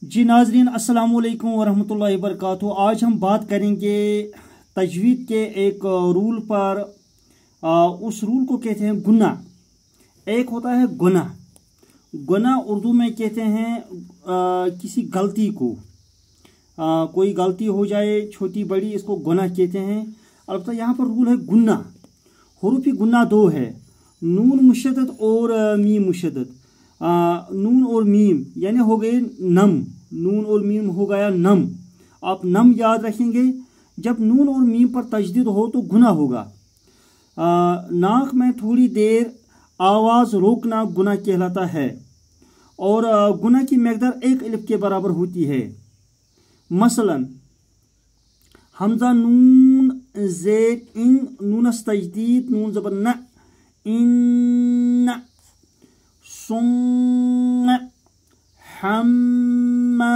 जी नाजरीन, अस्सलाम वालेकुम वरहमतुल्लाहि वबरकातुहू। आज हम बात करेंगे तजवीद के एक रूल पर। उस रूल को कहते हैं गुना। एक होता है गुना। गुना उर्दू में कहते हैं किसी गलती को। कोई गलती हो जाए छोटी बड़ी, इसको गुना कहते हैं। अलबत्ता यहाँ पर रूल है गुना। हुरूफ गुना दो है, नून मुशद्दद और मीम मुशद्दद। नून और मीम यानी हो गए नम, नून और मीम हो गया नम। आप नम याद रखेंगे। जब नून और मीम पर तजदीद हो तो गुना होगा। नाक में थोड़ी देर आवाज़ रोकना गुना कहलाता है और गुना की मकदार एक अलिफ के बराबर होती है। मसलन हमजा नून ज़ेर इन, नून तजदीद नून ज़बर न, इन, सुन, हम्मा,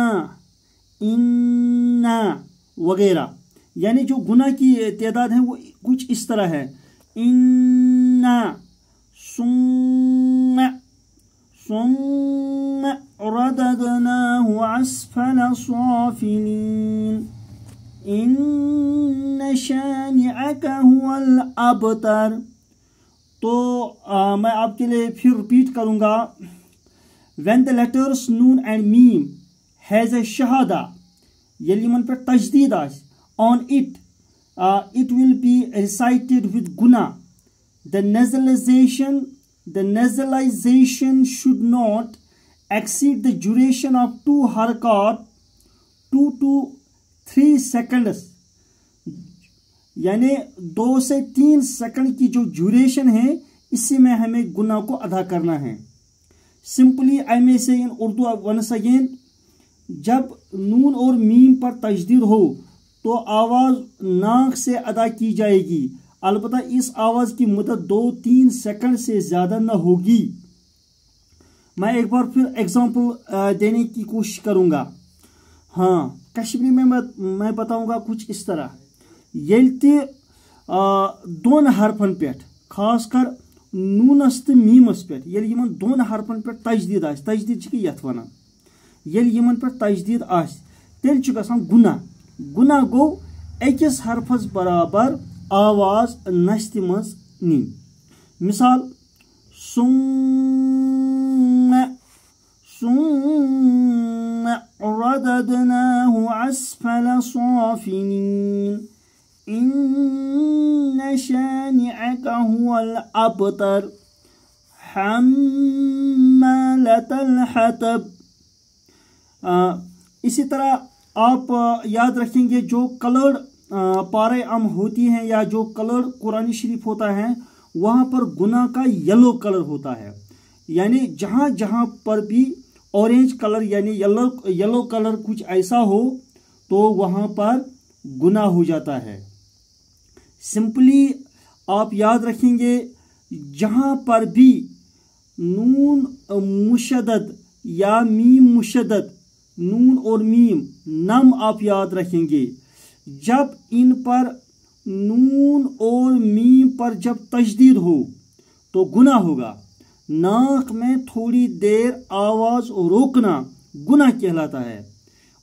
इन्ना वगैरह। यानी जो गुना की तादाद है वो कुछ इस तरह है। इन्ना, सुन, सुन, रददनाहु अस्फल साफिलीन, इन्न शानिअका हुवल अबतर। तो मैं आपके लिए फिर रिपीट करूंगा। When the letters noon and meme has a shahada, yeli man पर तजदीद आस on it, it will be recited with guna. The nasalization should not exceed the duration of 2 harakat, 2 to 3 seconds. यानी 2 से 3 second की जो duration है, इसी में हमें गुना को अदा करना है। सिंपली आई में से इन उर्दू वंस अगेन, जब नून और मीम पर तजदीद हो तो आवाज़ नाक से अदा की जाएगी। अलबत्ता इस आवाज़ की मुद्दत 2-3 सेकंड से ज़्यादा न होगी। मैं एक बार फिर एग्जांपल देने की कोशिश करूँगा। हाँ, कश्मीरी में मैं बताऊँगा कुछ इस तरह। येल्ति दोन हरफन पे, खासकर नूनस तो मीमस पे, येल यमन दोन हरफन पे तजदीद आस, तजदीद छ यथ वनान, येल यमन पे तजदीद आस तेल छ गसान गुना। गुना गो अकिस हरफस बराबर आवाज नस्त मज नी। मिसाल सुन्न, सुन्न, रददनाहु अस्फल साफिलीन, इन्न शानिअका हुवल अबतर, हम्मालतल हतब। इसी तरह आप याद रखेंगे जो कलर्ड पारे अम होती हैं या जो कलर्ड कुरानी शरीफ होता है, वहाँ पर गुना का येलो कलर होता है। यानी जहाँ जहाँ पर भी ऑरेंज कलर यानी येलो कलर कुछ ऐसा हो तो वहाँ पर गुना हो जाता है। सिंपली आप याद रखेंगे, जहाँ पर भी नून मुशद्दद या मीम मुशद्दद, नून और मीम नम आप याद रखेंगे। जब इन पर नून और मीम पर जब तजदीद हो तो गुना होगा। नाक में थोड़ी देर आवाज़ रोकना गुना कहलाता है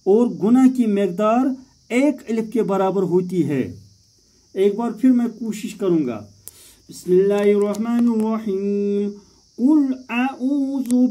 और गुना की मकदार 1 अलिफ के बराबर होती है। एक बार फिर मैं कोशिश करूंगा। बिस्मिल्लाहिर्रहमानिर्रहीम। कुल आऊज़ु